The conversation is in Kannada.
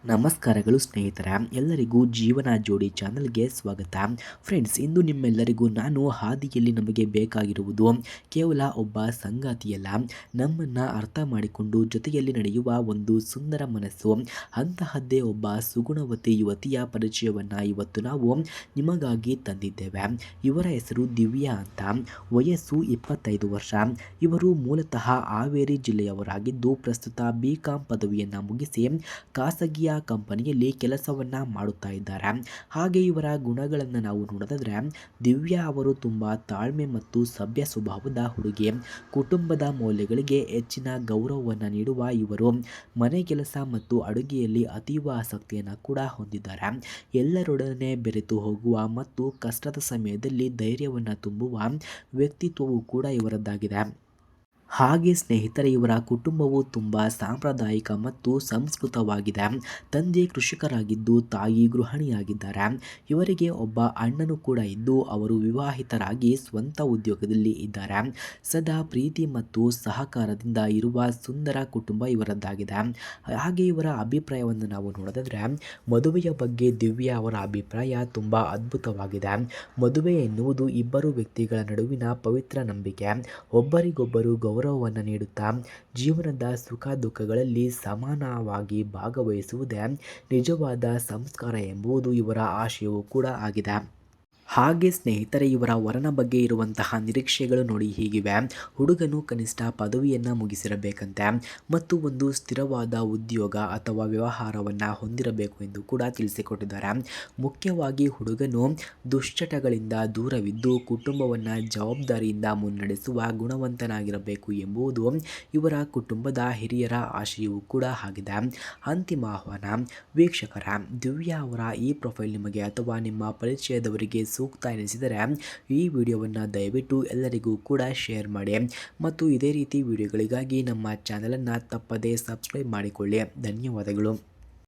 ನಮಸ್ಕಾರಗಳು ಸ್ನೇಹಿತರ ಎಲ್ಲರಿಗೂ ಜೀವನ ಜೋಡಿ ಚಾನಲ್ಗೆ ಸ್ವಾಗತ. ಫ್ರೆಂಡ್ಸ್, ಇಂದು ನಿಮ್ಮೆಲ್ಲರಿಗೂ ನಾನು ಹಾದಿಯಲ್ಲಿ ನಮಗೆ ಬೇಕಾಗಿರುವುದು ಕೇವಲ ಒಬ್ಬ ಸಂಗಾತಿಯಲ್ಲ, ನಮ್ಮನ್ನು ಅರ್ಥ ಮಾಡಿಕೊಂಡು ಜೊತೆಯಲ್ಲಿ ನಡೆಯುವ ಒಂದು ಸುಂದರ ಮನಸ್ಸು. ಅಂತಹದ್ದೇ ಒಬ್ಬ ಸುಗುಣವತಿ ಯುವತಿಯ ಪರಿಚಯವನ್ನು ಇವತ್ತು ನಾವು ನಿಮಗಾಗಿ ತಂದಿದ್ದೇವೆ. ಇವರ ಹೆಸರು ದಿವ್ಯಾ ಅಂತ. ವಯಸ್ಸು 25 ವರ್ಷ. ಇವರು ಮೂಲತಃ ಹಾವೇರಿ ಜಿಲ್ಲೆಯವರಾಗಿದ್ದು ಪ್ರಸ್ತುತ BCom ಪದವಿಯನ್ನು ಮುಗಿಸಿ ಖಾಸಗಿಯ ಕಂಪನಿಯಲ್ಲಿ ಕೆಲಸವನ್ನ ಮಾಡುತ್ತಾ ಇದ್ದಾರೆ. ಹಾಗೆ ಇವರ ಗುಣಗಳನ್ನು ನಾವು ನೋಡೋದಾದ್ರೆ, ದಿವ್ಯಾ ಅವರು ತುಂಬಾ ತಾಳ್ಮೆ ಮತ್ತು ಸಭ್ಯ ಸ್ವಭಾವದ ಹುಡುಗಿ. ಕುಟುಂಬದ ಮೌಲ್ಯಗಳಿಗೆ ಹೆಚ್ಚಿನ ಗೌರವವನ್ನು ನೀಡುವ ಇವರು ಮನೆ ಕೆಲಸ ಮತ್ತು ಅಡುಗೆಯಲ್ಲಿ ಅತೀವ ಆಸಕ್ತಿಯನ್ನು ಕೂಡ ಹೊಂದಿದ್ದಾರೆ. ಎಲ್ಲರೊಡನೆ ಬೆರೆತು ಹೋಗುವ ಮತ್ತು ಕಷ್ಟದ ಸಮಯದಲ್ಲಿ ಧೈರ್ಯವನ್ನು ತುಂಬುವ ವ್ಯಕ್ತಿತ್ವವು ಕೂಡ ಇವರದ್ದಾಗಿದೆ. ಹಾಗೆ ಸ್ನೇಹಿತರೆ, ಇವರ ಕುಟುಂಬವು ತುಂಬ ಸಾಂಪ್ರದಾಯಿಕ ಮತ್ತು ಸಂಸ್ಕೃತವಾಗಿದೆ. ತಂದೆ ಕೃಷಿಕರಾಗಿದ್ದು ತಾಯಿ ಗೃಹಿಣಿಯಾಗಿದ್ದಾರೆ. ಇವರಿಗೆ ಒಬ್ಬ ಅಣ್ಣನು ಕೂಡ ಇದ್ದು ಅವರು ವಿವಾಹಿತರಾಗಿ ಸ್ವಂತ ಉದ್ಯೋಗದಲ್ಲಿ ಇದ್ದಾರೆ. ಸದಾ ಪ್ರೀತಿ ಮತ್ತು ಸಹಕಾರದಿಂದ ಇರುವ ಸುಂದರ ಕುಟುಂಬ ಇವರದ್ದಾಗಿದೆ. ಹಾಗೆ ಇವರ ಅಭಿಪ್ರಾಯವನ್ನು ನಾವು ನೋಡೋದಾದ್ರೆ, ಮದುವೆಯ ಬಗ್ಗೆ ದಿವ್ಯಾ ಅವರ ಅಭಿಪ್ರಾಯ ತುಂಬ ಅದ್ಭುತವಾಗಿದೆ. ಮದುವೆ ಎನ್ನುವುದು ಇಬ್ಬರು ವ್ಯಕ್ತಿಗಳ ನಡುವಿನ ಪವಿತ್ರ ನಂಬಿಕೆ. ಒಬ್ಬರಿಗೊಬ್ಬರು ಗೌರವವನ್ನು ನೀಡುತ್ತಾ ಜೀವನದ ಸುಖ ದುಃಖಗಳಲ್ಲಿ ಸಮಾನವಾಗಿ ಭಾಗವಹಿಸುವುದೇ ನಿಜವಾದ ಸಂಸ್ಕಾರ ಎಂಬುದು ಇವರ ಆಶಯವೂ ಕೂಡ ಆಗಿದೆ. ಹಾಗೆ ಸ್ನೇಹಿತರೆ, ಇವರ ವರನ ಬಗ್ಗೆ ಇರುವಂತಹ ನಿರೀಕ್ಷೆಗಳು ನೋಡಿ ಹೀಗಿವೆ. ಹುಡುಗನು ಕನಿಷ್ಠ ಪದವಿಯನ್ನು ಮುಗಿಸಿರಬೇಕಂತೆ ಮತ್ತು ಒಂದು ಸ್ಥಿರವಾದ ಉದ್ಯೋಗ ಅಥವಾ ವ್ಯವಹಾರವನ್ನು ಹೊಂದಿರಬೇಕು ಎಂದು ಕೂಡ ತಿಳಿಸಿಕೊಟ್ಟಿದ್ದಾರೆ. ಮುಖ್ಯವಾಗಿ ಹುಡುಗನು ದುಶ್ಚಟಗಳಿಂದ ದೂರವಿದ್ದು ಕುಟುಂಬವನ್ನು ಜವಾಬ್ದಾರಿಯಿಂದ ಮುನ್ನಡೆಸುವ ಗುಣವಂತನಾಗಿರಬೇಕು ಎಂಬುದು ಇವರ ಕುಟುಂಬದ ಹಿರಿಯರ ಆಶಯವೂ ಕೂಡ ಆಗಿದೆ. ಅಂತಿಮ ಆಹ್ವಾನ ವೀಕ್ಷಕರ, ದಿವ್ಯಾ ಅವರ ಈ ಪ್ರೊಫೈಲ್ ನಿಮಗೆ ಅಥವಾ ನಿಮ್ಮ ಪರಿಚಯದವರಿಗೆ ಸೂಕ್ತ ಎನಿಸಿದರೆ ಈ ವಿಡಿಯೋವನ್ನು ದಯವಿಟ್ಟು ಎಲ್ಲರಿಗೂ ಕೂಡ ಶೇರ್ ಮಾಡಿ ಮತ್ತು ಇದೇ ರೀತಿ ವಿಡಿಯೋಗಳಿಗಾಗಿ ನಮ್ಮ ಚಾನಲನ್ನು ತಪ್ಪದೇ ಸಬ್ಸ್ಕ್ರೈಬ್ ಮಾಡಿಕೊಳ್ಳಿ. ಧನ್ಯವಾದಗಳು.